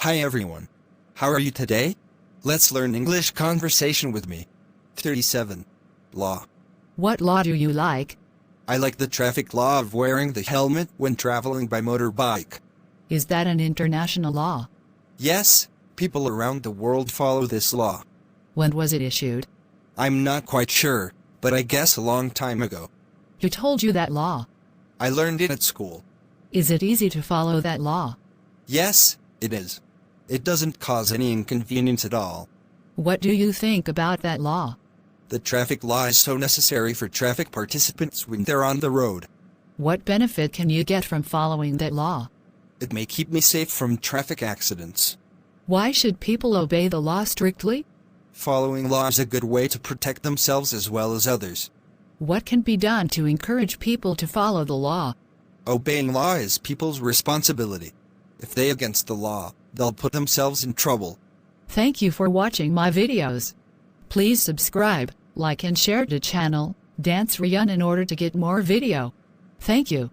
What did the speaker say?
Hi everyone. How are you today? Let's learn English conversation with me. 37. Law. What law do you like? I like the traffic law of wearing the helmet when traveling by motorbike. Is that an international law? Yes, people around the world follow this law. When was it issued? I'm not quite sure, but I guess a long time ago. Who told you that law? I learned it at school. Is it easy to follow that law? Yes, it is. It doesn't cause any inconvenience at all. What do you think about that law? The traffic law is so necessary for traffic participants when they're on the road. What benefit can you get from following that law? It may keep me safe from traffic accidents. Why should people obey the law strictly? Following law is a good way to protect themselves as well as others. What can be done to encourage people to follow the law? Obeying law is people's responsibility. If they against the law, they'll put themselves in trouble. Thank you for watching my videos. Please subscribe, like and share the channel, Sreyoun in order to get more video. Thank you.